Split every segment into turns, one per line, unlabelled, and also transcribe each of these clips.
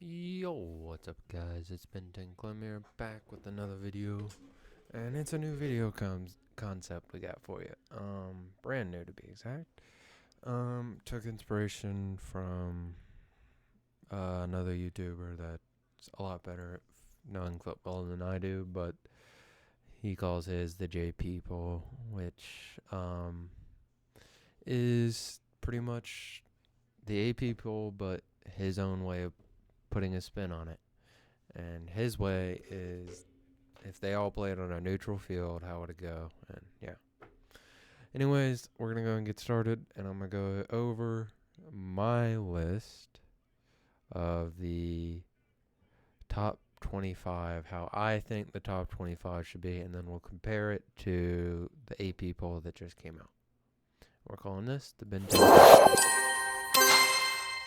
Yo, what's up guys? It's been Clem here, back with another video. And it's a new video concept we got for you. Brand new to be exact. Took inspiration from another YouTuber that's a lot better at knowing football than I do, but he calls his the J People, which is pretty much the A People, but his own way of putting a spin on it. And his way is if they all played on a neutral field, how would it go? And yeah. Anyways, we're going to go and get started. And I'm going to go over my list of the top 25, how I think the top 25 should be. And then we'll compare it to the 8 people that just came out. We're calling this the Ben 10.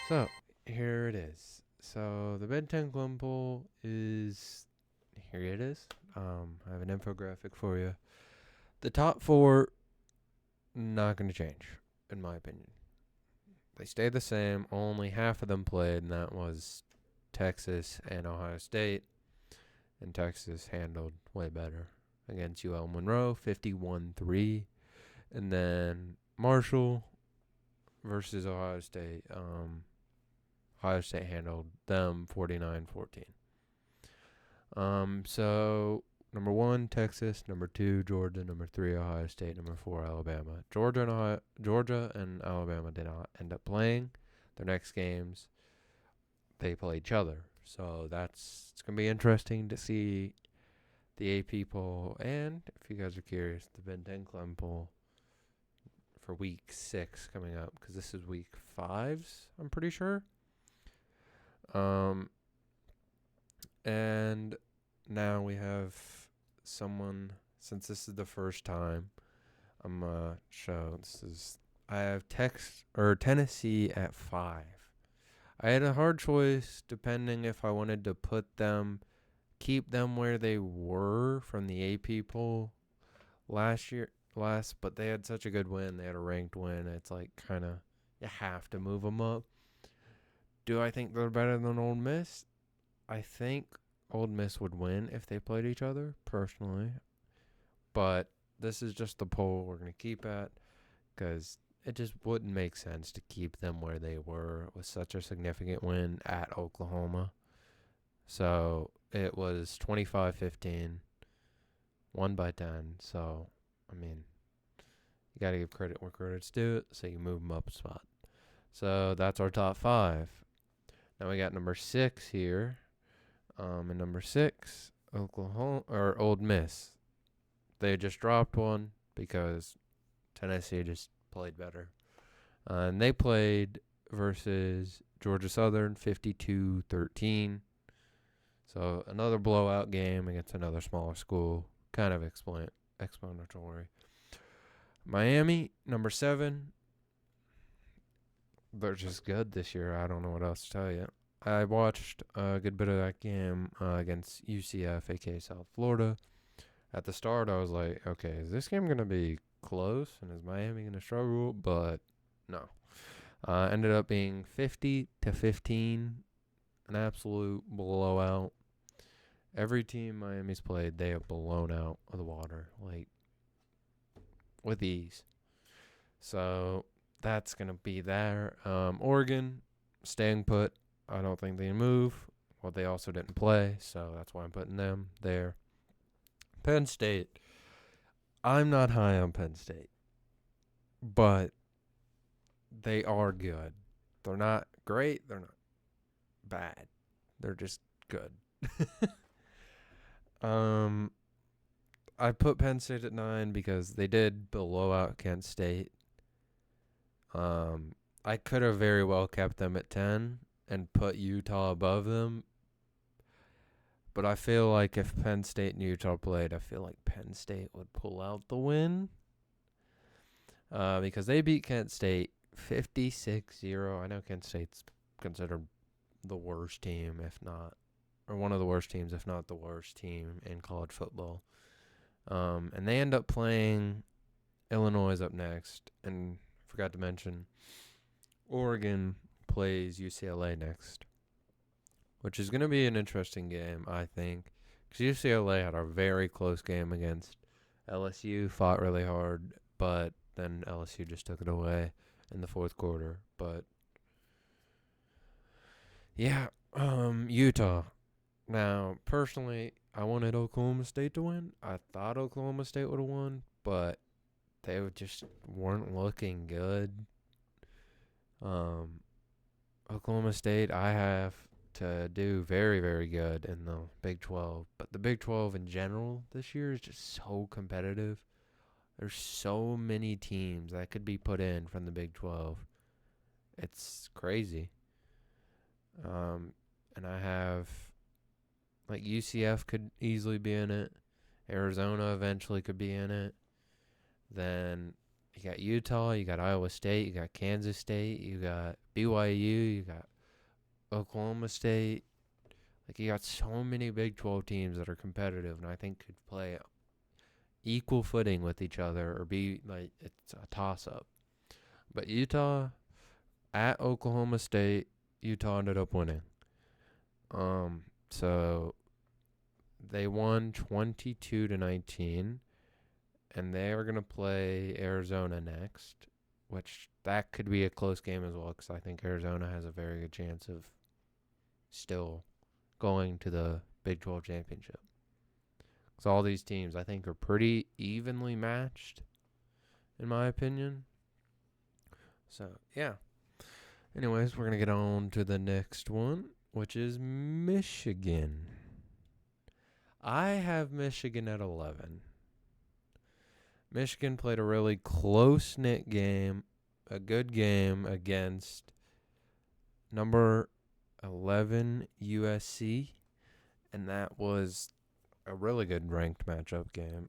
So, here it is. So, the Ben 10 Glimpool is. Here it is. I have an infographic for you. The top 4, not going to change, in my opinion. They stay the same. Only half of them played, and that was Texas and Ohio State. And Texas handled way better against UL Monroe, 51-3. And then Marshall versus Ohio State. Ohio State handled them 49-14. So number 1, Texas. Number 2, Georgia. Number 3, Ohio State. Number 4, Alabama. Georgia and Alabama did not end up playing their next games. They play each other. So it's gonna be interesting to see the 8 people, and if you guys are curious, the Ben 10 Clem poll for week 6 coming up, because this is week 5's, I'm pretty sure. And now we have someone, since this is the first time, I'm gonna show I have Tennessee at 5. I had a hard choice depending if I wanted to keep them where they were from the 8 people but they had such a good win. They had a ranked win. It's like kind of, you have to move them up. Do I think they're better than Ole Miss? I think Ole Miss would win if they played each other, personally. But this is just the poll we're going to keep at, because it just wouldn't make sense to keep them where they were with such a significant win at Oklahoma. So it was 25-15, won by 10. So, I mean, you got to give credit where credit's due, so you move them up a spot. So that's our top 5. Now we got number 6 here. And number 6, Ole Miss. They just dropped one because Tennessee just played better. And they played versus Georgia Southern, 52-13. So another blowout game against another smaller school. Kind of explanatory. Miami, number 7. They're just good this year. I don't know what else to tell you. I watched a good bit of that game against UCF, aka South Florida. At the start, I was like, okay, is this game going to be close? And is Miami going to struggle? But no. Ended up being 50-15, an absolute blowout. Every team Miami's played, they have blown out of the water, like, with ease. So that's going to be there. Oregon, staying put. I don't think they move. Well, they also didn't play, so that's why I'm putting them there. Penn State. I'm not high on Penn State, but they are good. They're not great. They're not bad. They're just good. I put Penn State at 9 because they did blow out Kent State. I could have very well kept them at 10 and put Utah above them. But I feel like if Penn State and Utah played, I feel like Penn State would pull out the win. Because they beat Kent State 56-0. I know Kent State's considered the worst team, or one of the worst teams, if not the worst team in college football. And they end up playing Illinois up next. And forgot to mention, Oregon plays UCLA next. which is going to be an interesting game, I think. Because UCLA had a very close game against LSU, fought really hard, but then LSU just took it away in the fourth quarter. But yeah, Utah. Now, personally, I wanted Oklahoma State to win. I thought Oklahoma State would have won, but they just weren't looking good. Oklahoma State, I have to do very, very good in the Big 12. But the Big 12 in general this year is just so competitive. There's so many teams that could be put in from the Big 12. It's crazy. And I have, like, UCF could easily be in it. Arizona eventually could be in it. Then you got Utah, you got Iowa State, you got Kansas State, you got BYU, you got Oklahoma State. Like, you got so many Big 12 teams that are competitive and I think could play equal footing with each other or be like it's a toss-up. But Utah at Oklahoma State, Utah ended up winning. So they won 22-19. And they are going to play Arizona next, which that could be a close game as well because I think Arizona has a very good chance of still going to the Big 12 championship. Because all these teams, I think, are pretty evenly matched, in my opinion. So, yeah. Anyways, we're going to get on to the next one, which is Michigan. I have Michigan at 11. Michigan played a really close-knit game, a good game against number 11 USC, and that was a really good ranked matchup game.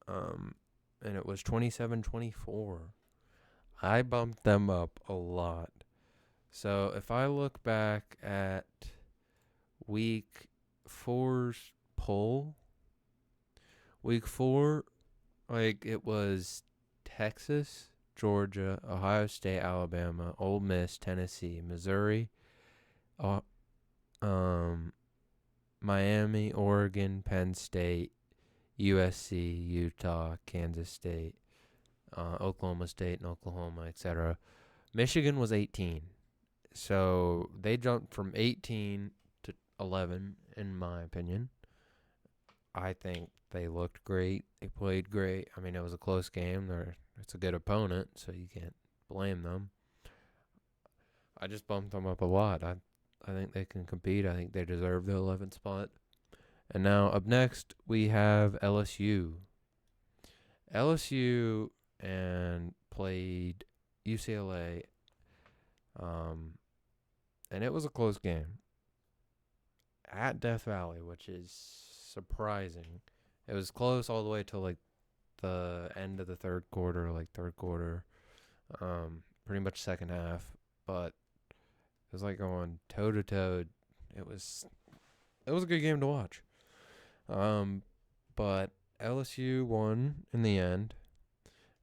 And it was 27-24. I bumped them up a lot. So if I look back at week 4's poll, week 4, like, it was Texas, Georgia, Ohio State, Alabama, Ole Miss, Tennessee, Missouri, Miami, Oregon, Penn State, USC, Utah, Kansas State, Oklahoma State, and Oklahoma, etc. Michigan was 18. So they jumped from 18 to 11, in my opinion. I think they looked great. They played great. I mean, it was a close game. It's a good opponent, so you can't blame them. I just bumped them up a lot. I think they can compete. I think they deserve the 11th spot. And now up next, we have LSU. LSU and played UCLA. And it was a close game at Death Valley, which is surprising. It was close all the way till like the end of the third quarter, pretty much second half. But it was like going toe to toe. It was a good game to watch. But LSU won in the end.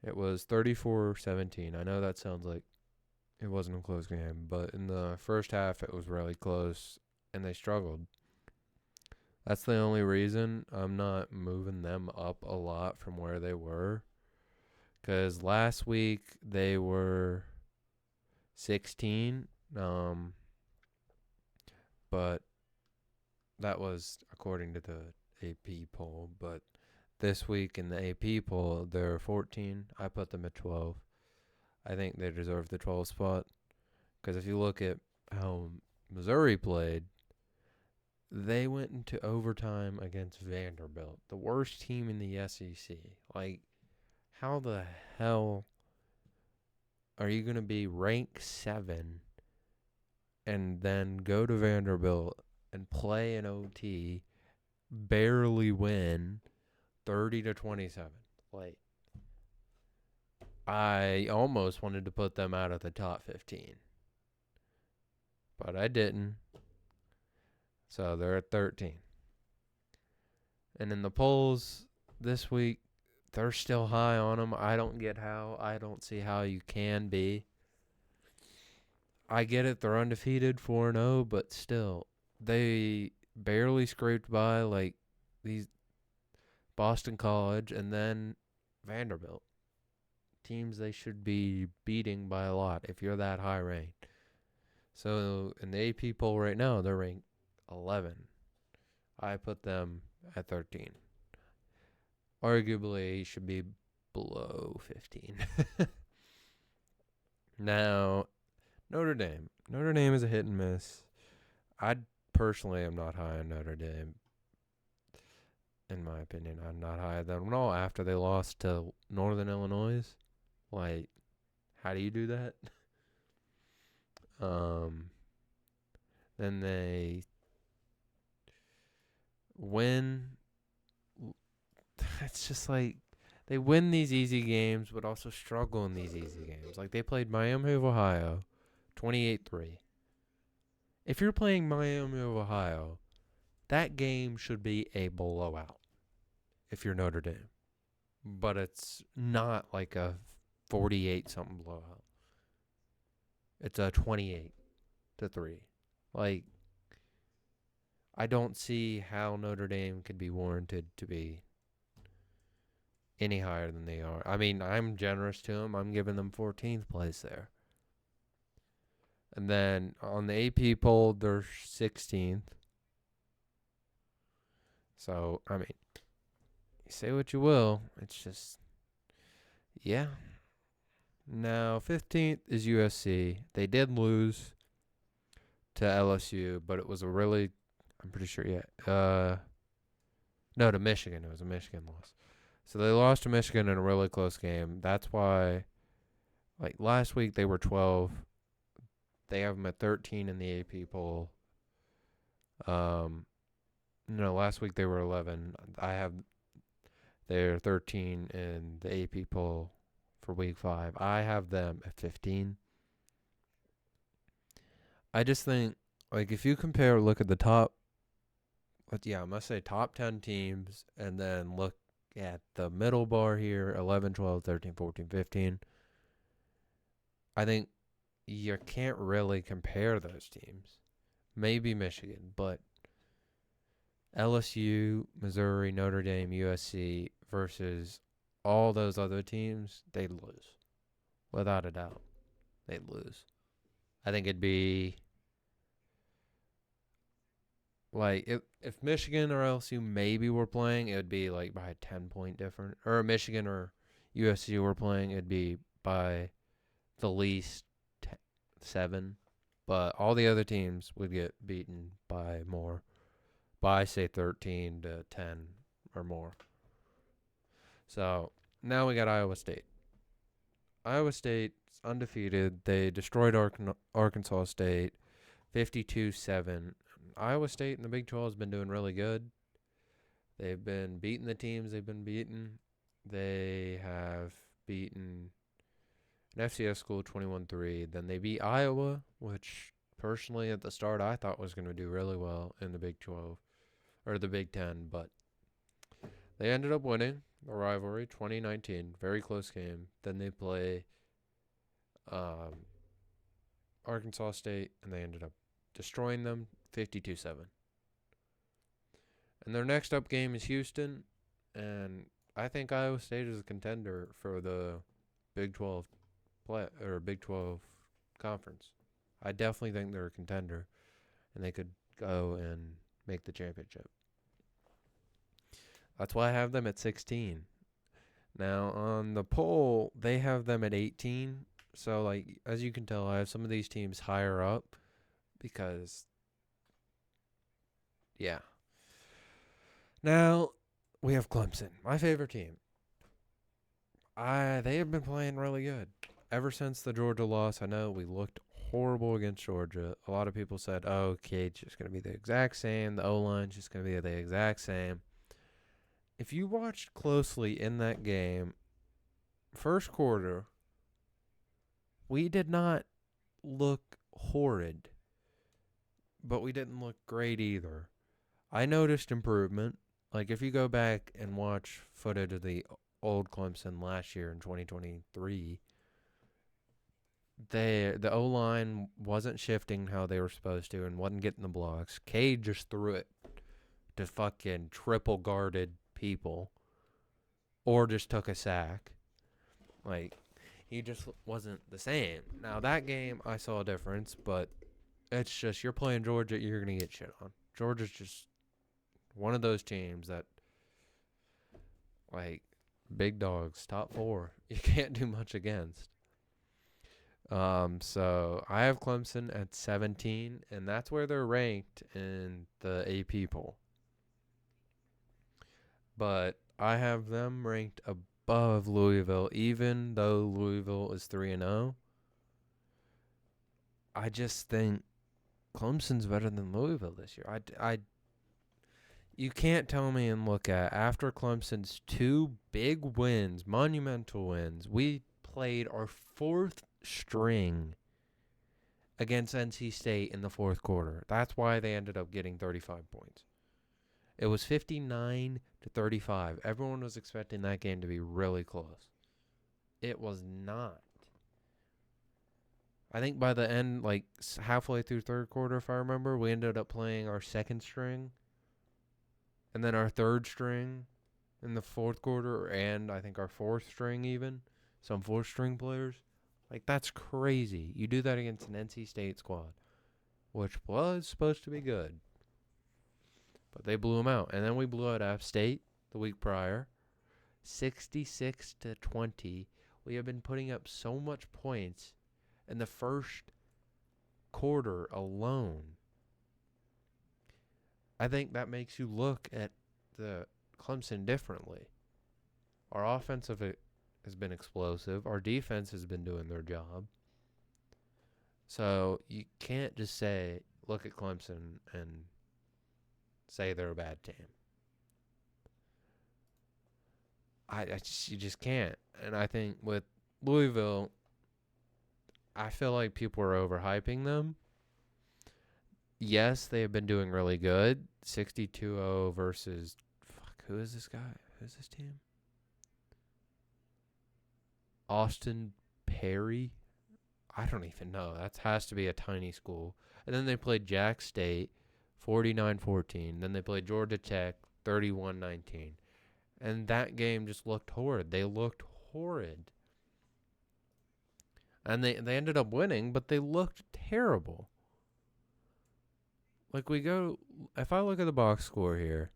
It was 34-17. I know that sounds like it wasn't a close game, but in the first half it was really close and they struggled. That's the only reason I'm not moving them up a lot from where they were. Because last week they were 16. But that was according to the AP poll. But this week in the AP poll, they're 14. I put them at 12. I think they deserve the 12 spot. Because if you look at how Missouri played, they went into overtime against Vanderbilt, the worst team in the SEC. Like, how the hell are you going to be ranked 7 and then go to Vanderbilt and play an OT, barely win 30-27? Like, I almost wanted to put them out of the top 15, but I didn't. So they're at 13. And in the polls this week, they're still high on them. I don't get how. I don't see how you can be. I get it. They're undefeated 4-0, but still, they barely scraped by like these Boston College and then Vanderbilt. Teams they should be beating by a lot if you're that high ranked. So in the AP poll right now, they're ranked 11. I put them at 13. Arguably should be below 15. Now, Notre Dame. Notre Dame is a hit and miss. I personally am not high on Notre Dame. In my opinion, I'm not high on them at all after they lost to Northern Illinois. Like, how do you do that? Then they win. It's just like they win these easy games, but also struggle in these easy games. Like they played Miami of Ohio, 28-3. If you're playing Miami of Ohio, that game should be a blowout. If you're Notre Dame, but it's not like a 48 something blowout. It's a 28-3. Like, I don't see how Notre Dame could be warranted to be any higher than they are. I mean, I'm generous to them. I'm giving them 14th place there. And then on the AP poll, they're 16th. So, I mean, you say what you will. It's just, yeah. Now, 15th is USC. They did lose to LSU, but it was a really, I'm pretty sure, yeah. No, to Michigan. It was a Michigan loss. So they lost to Michigan in a really close game. That's why, like, last week they were 12. They have them at 13 in the AP poll. No, last week they were 11. They're 13 in the AP poll for week 5. I have them at 15. I just think, like, if you look at the top, I must say top 10 teams, and then look at the middle bar here, 11, 12, 13, 14, 15. I think you can't really compare those teams. Maybe Michigan, but LSU, Missouri, Notre Dame, USC versus all those other teams, they'd lose. Without a doubt. They'd lose. I think it'd be like if Michigan or LSU maybe were playing, it would be like by a 10-point difference. Or Michigan or USC were playing, it'd be by the least 7. But all the other teams would get beaten by more. By, say, 13 to 10 or more. So, now we got Iowa State. Iowa State's undefeated. They destroyed Arkansas State 52-7. Iowa State in the Big 12 has been doing really good. They've been beating the teams they've been beaten. They have beaten an FCS school 21-3. Then they beat Iowa, which personally at the start I thought was going to do really well in the Big 12 or the Big 10, but they ended up winning the rivalry 2019. Very close game. Then they play Arkansas State, and they ended up destroying them 52-7. And their next up game is Houston, and I think Iowa State is a contender for the Big 12 Big 12 conference. I definitely think they're a contender, and they could go and make the championship. That's why I have them at 16. Now, on the poll, they have them at 18. So, like, as you can tell, I have some of these teams higher up because, yeah. Now, we have Clemson, my favorite team. They have been playing really good. Ever since the Georgia loss, I know we looked horrible against Georgia. A lot of people said, oh, okay, it's just going to be the exact same. The O-line's just going to be the exact same. If you watched closely in that game, first quarter, we did not look horrid, but we didn't look great either. I noticed improvement. Like, if you go back and watch footage of the old Clemson last year in 2023, the O line wasn't shifting how they were supposed to and wasn't getting the blocks. Cade just threw it to fucking triple guarded people, or just took a sack. Like, he just wasn't the same. Now that game, I saw a difference, but it's just you're playing Georgia, you're gonna get shit on. Georgia's just one of those teams that, like, big dogs, top 4, you can't do much against. So I have Clemson at 17, and that's where they're ranked in the AP poll. But I have them ranked above Louisville, even though Louisville is 3-0. I just think Clemson's better than Louisville this year. You can't tell me and look at after Clemson's 2 big wins, monumental wins. We played our 4th string against NC State in the 4th quarter. That's why they ended up getting 35 points. It was 59-35. Everyone was expecting that game to be really close. It was not. I think by the end, like halfway through 3rd quarter, if I remember, we ended up playing our 2nd string and then our 3rd string in the 4th quarter, and I think our 4th string even. Some 4th string players. Like, that's crazy. You do that against an NC State squad, which was supposed to be good. But they blew them out. And then we blew out App State the week prior, 66-20. We have been putting up so much points in the first quarter alone. I think that makes you look at the Clemson differently. Our offensive has been explosive. Our defense has been doing their job. So you can't just say, look at Clemson and say they're a bad team. You just can't. And I think with Louisville, I feel like people are overhyping them. Yes, they have been doing really good. 62-0 versus, who is this guy? Who's this team? Austin Perry? I don't even know. That has to be a tiny school. And then they played Jack State, 49-14. Then they played Georgia Tech, 31-19. And that game just looked horrid. They looked horrid. And they ended up winning, but they looked terrible. Like, if I look at the box score here,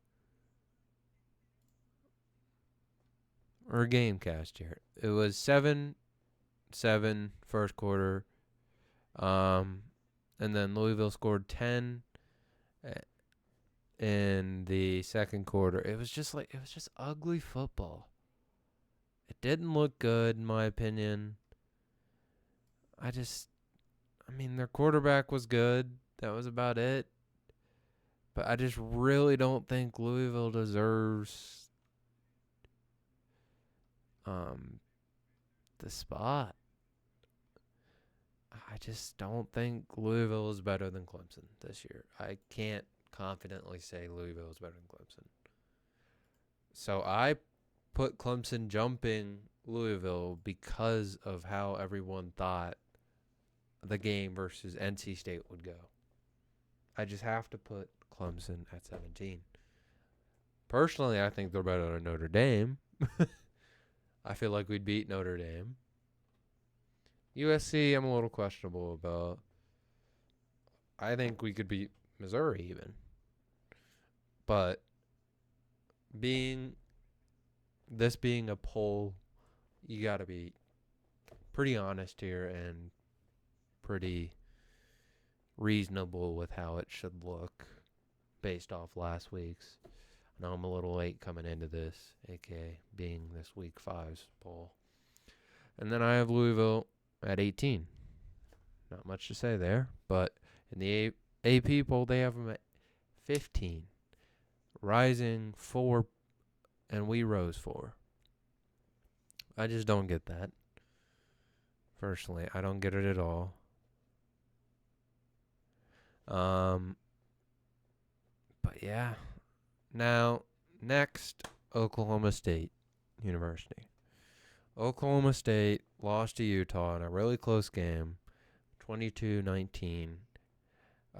or Gamecast here, it was 7-7 first quarter. And then Louisville scored 10 in the second quarter. It was just ugly football. It didn't look good, in my opinion. Their quarterback was good. That was about it. But I just really don't think Louisville deserves the spot. I just don't think Louisville is better than Clemson this year. I can't confidently say Louisville is better than Clemson. So I put Clemson jumping Louisville because of how everyone thought the game versus NC State would go. I just have to put Clemson at 17. Personally, I think they're better than Notre Dame. I feel like we'd beat Notre Dame. USC, I'm a little questionable about. I think we could beat Missouri even. But being a poll, you got to be pretty honest here and pretty reasonable with how it should look based off last week's. I know I'm a little late coming into this, aka being this week 5's poll. And then I have Louisville at 18. Not much to say there, but in the AP poll, they have them at 15. Rising 4, and we rose 4. I just don't get that. Personally, I don't get it at all. But yeah. Now, next, Oklahoma State University. Oklahoma State lost to Utah in a really close game, 22-19.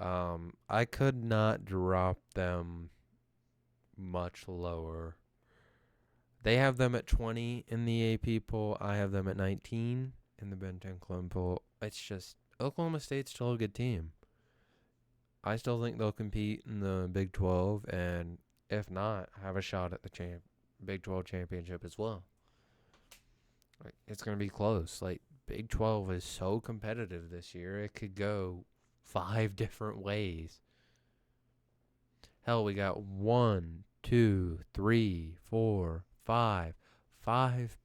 I could not drop them much lower. They have them at 20 in the AP poll. I have them at 19 in the Ben 10 Club poll. It's just Oklahoma State's still a good team. I still think they'll compete in the Big 12, and if not, have a shot at the Big 12 championship as well. Like, it's going to be close. Like, Big 12 is so competitive this year. It could go 5 different ways. Hell, we got 1, 2, 3, 4, 5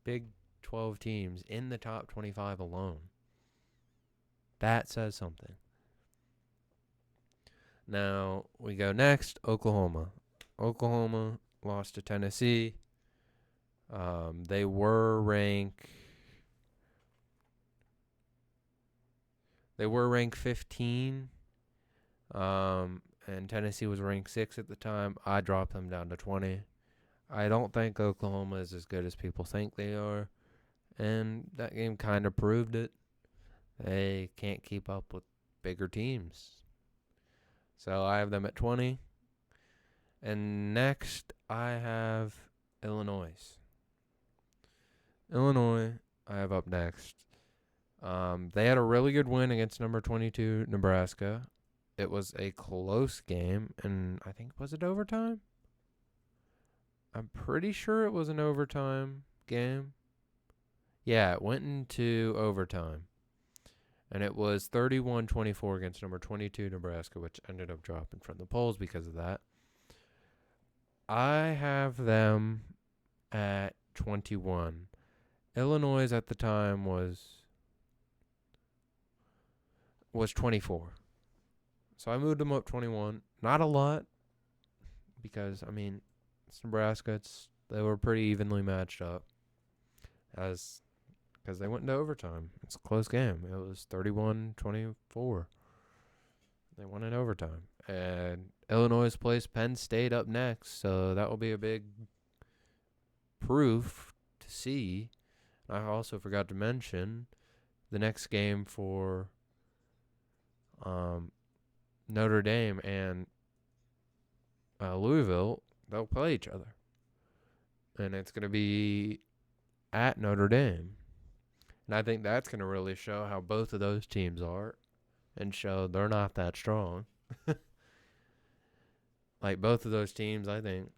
Big 12 teams in the top 25 alone. That says something. Now, we go next, Oklahoma. Oklahoma lost to Tennessee. They were ranked 15. And Tennessee was ranked 6 at the time. I dropped them down to 20. I don't think Oklahoma is as good as people think they are. And that game kind of proved it. They can't keep up with bigger teams. So I have them at 20. And next, I have Illinois. Illinois, I have up next. They had a really good win against number 22, Nebraska. It was a close game, and I think, was it overtime? I'm pretty sure it was an overtime game. Yeah, it went into overtime. And it was 31-24 against number 22, Nebraska, which ended up dropping from the polls because of that. I have them at 21. Illinois at the time was 24. So I moved them up 21. Not a lot because, I mean, it's Nebraska. They were pretty evenly matched up because they went into overtime. It's a close game. It was 31-24. They won in overtime. And Illinois plays Penn State up next, so that will be a big proof to see. I also forgot to mention the next game for Notre Dame and Louisville, they'll play each other. And it's going to be at Notre Dame. And I think that's going to really show how both of those teams are and show they're not that strong. Like, both of those teams, I think,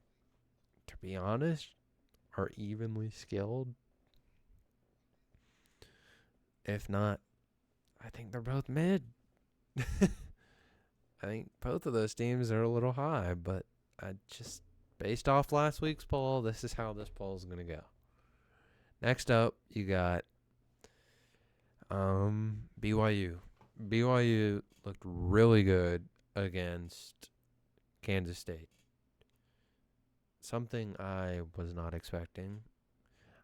to be honest, are evenly skilled. If not, I think they're both mid. I think both of those teams are a little high, but I just, based off last week's poll, this is how this poll is going to go. Next up, you got BYU. BYU looked really good against Kansas State. Something I was not expecting.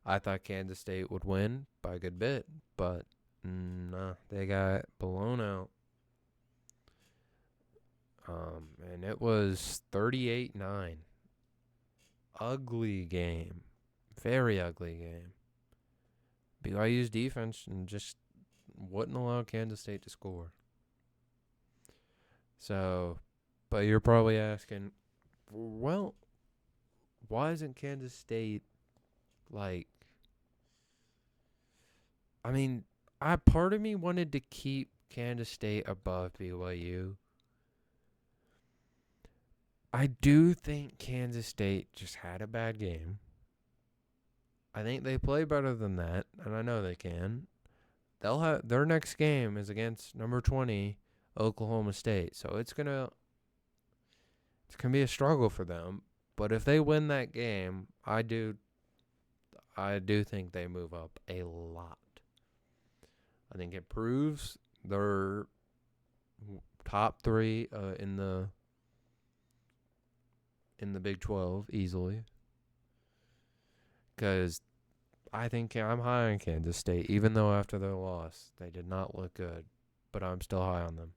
I thought Kansas State would win by a good bit, but nah, they got blown out. And it was 38-9. Ugly game. Very ugly game. BYU's defense just wouldn't allow Kansas State to score. So, but you're probably asking, well, why isn't Kansas State like, I mean, part of me wanted to keep Kansas State above BYU. I do think Kansas State just had a bad game. I think they play better than that, and I know they can. They'll have their next game is against number 20 Oklahoma State, so it's gonna be a struggle for them. But if they win that game, I do think they move up a lot. I think it proves they're top 3 in the Big 12 easily. Because I think I'm high on Kansas State, even though after their loss, they did not look good. But I'm still high on them.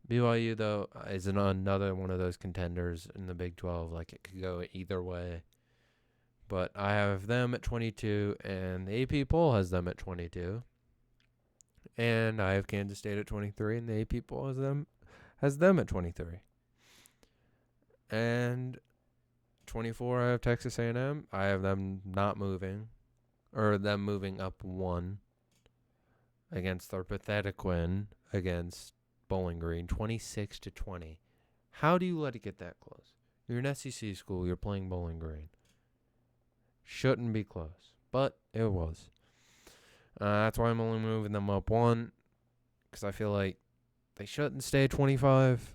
BYU, though, is another one of those contenders in the Big 12. Like, it could go either way. But I have them at 22, and the AP poll has them at 22. And I have Kansas State at 23, and the AP poll has them at 23. And 24, I have Texas A&M. I have them not moving, or them moving up one against their pathetic win against Bowling Green, 26-20. How do you let it get that close? You're an SEC school. You're playing Bowling Green. Shouldn't be close, but it was. That's why I'm only moving them up one, because I feel like they shouldn't stay at 25,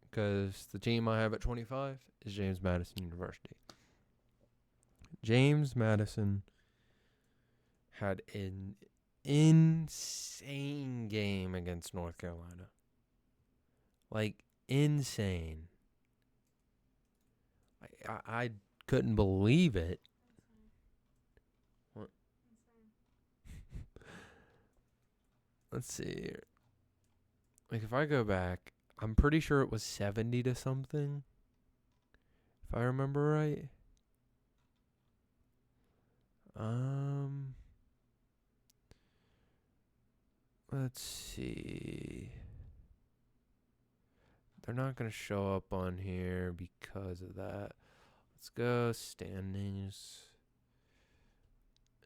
because the team I have at 25 is James Madison University. James Madison had an insane game against North Carolina. Like, insane. I couldn't believe it. What? Let's see here. Like, if I go back, I'm pretty sure it was 70 to something, if I remember right. Let's see. They're not going to show up on here because of that. Let's go standings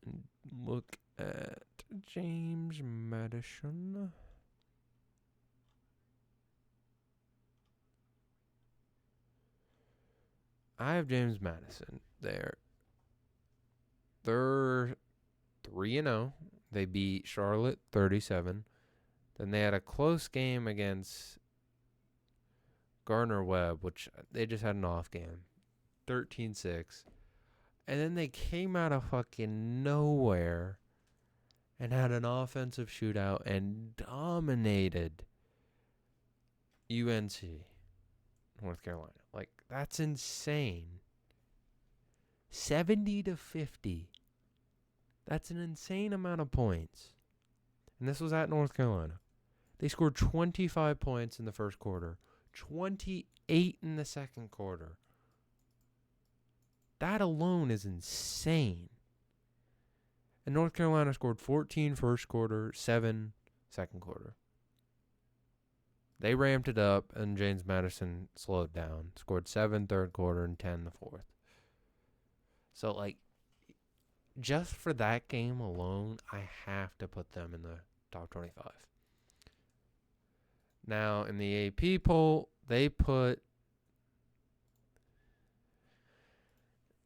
and look at James Madison. I have James Madison there. They're 3-0. They beat Charlotte 37. Then they had a close game against Gardner-Webb, which they just had an off game. 13-6. And then they came out of fucking nowhere and had an offensive shootout and dominated UNC, North Carolina. Like, that's insane. 70-50. That's an insane amount of points. And this was at North Carolina. They scored 25 points in the first quarter, 28 in the second quarter. That alone is insane. And North Carolina scored 14 first quarter, 7 second quarter. They ramped it up, and James Madison slowed down. Scored 7 third quarter and 10 the fourth. So, like, just for that game alone, I have to put them in the top 25. Now, in the AP poll, they put...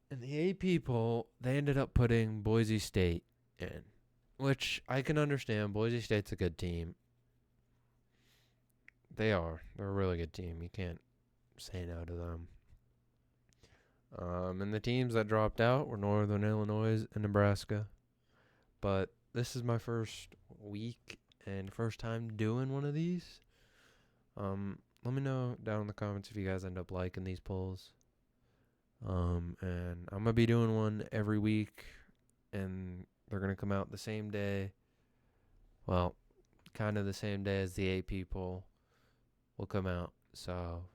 In the AP poll, they ended up putting Boise State in, which I can understand. Boise State's a good team. They are. They're a really good team. You can't say no to them. And the teams that dropped out were Northern Illinois and Nebraska. But this is my first week and first time doing one of these. Let me know down in the comments if you guys end up liking these polls. And I'm going to be doing one every week, and they're going to come out the same day. Well, kind of the same day as the AP poll will come out. So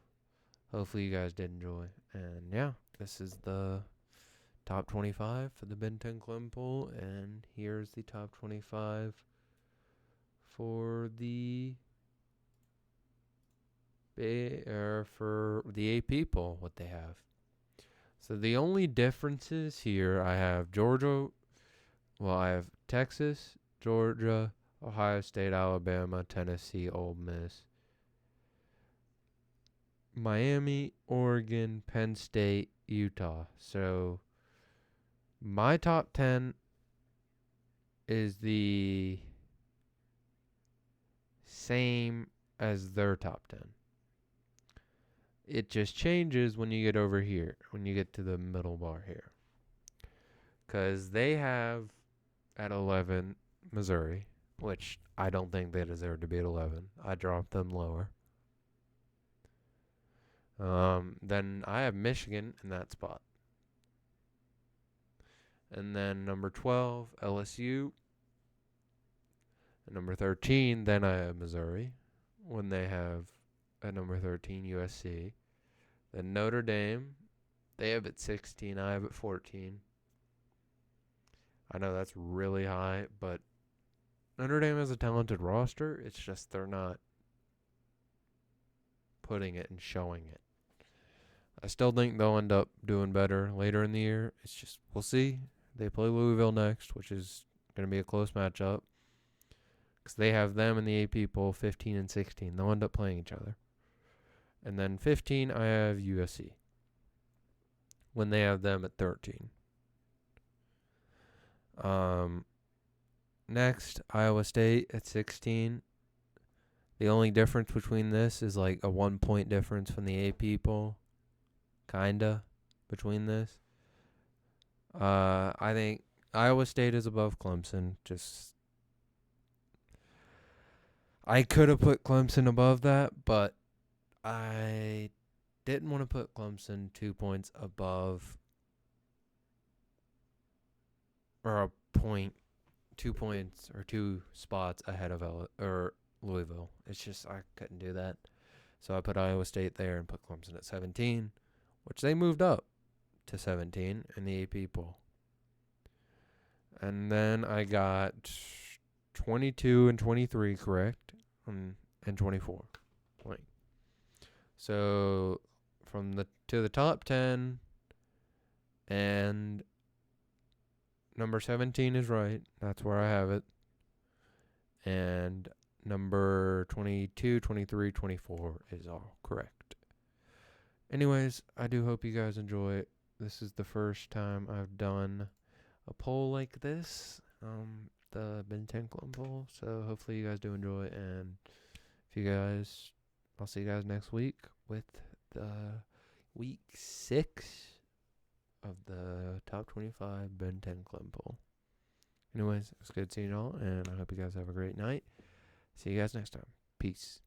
hopefully you guys did enjoy. And yeah, this is the top 25 for the Ben 10 Clem poll, and here's the top 25 for the for the AP poll, what they have. So the only differences here, I have I have Texas, Georgia, Ohio State, Alabama, Tennessee, Ole Miss, Miami, Oregon, Penn State, Utah. So my top 10 is the same as their top 10. It just changes when you get over here, when you get to the middle bar here. Because they have at 11 Missouri, which I don't think they deserve to be at 11. I dropped them lower. Then I have Michigan in that spot. And then number 12, LSU. And number 13, then I have Missouri, when they have at number 13, USC. Then Notre Dame, they have at 16, I have at 14. I know that's really high, but Notre Dame has a talented roster. It's just they're not putting it and showing it. I still think they'll end up doing better later in the year. It's just, we'll see. They play Louisville next, which is going to be a close matchup because they have them and the AP poll 15 and 16. They'll end up playing each other. And then 15, I have USC when they have them at 13. Next, Iowa State at 16. The only difference between this is like a 1 point difference from the AP poll. Kinda between this. I think Iowa State is above Clemson. Just I could have put Clemson above that, but I didn't want to put Clemson 2 points above or a point, 2 points or 2 spots ahead of Louisville. It's just I couldn't do that. So I put Iowa State there and put Clemson at 17, which they moved up to 17 in the AP poll. And then I got 22 and 23 correct, and 24 point. So from the top 10, and number 17 is right. That's where I have it. And number 22, 23, 24 is all correct. Anyways, I do hope you guys enjoy it. This is the first time I've done a poll like this, the Ben 10 Club poll. So hopefully you guys do enjoy it. And I'll see you guys next week with the week 6 of the top 25 Ben 10 Club poll. Anyways, it was good seeing y'all, and I hope you guys have a great night. See you guys next time. Peace.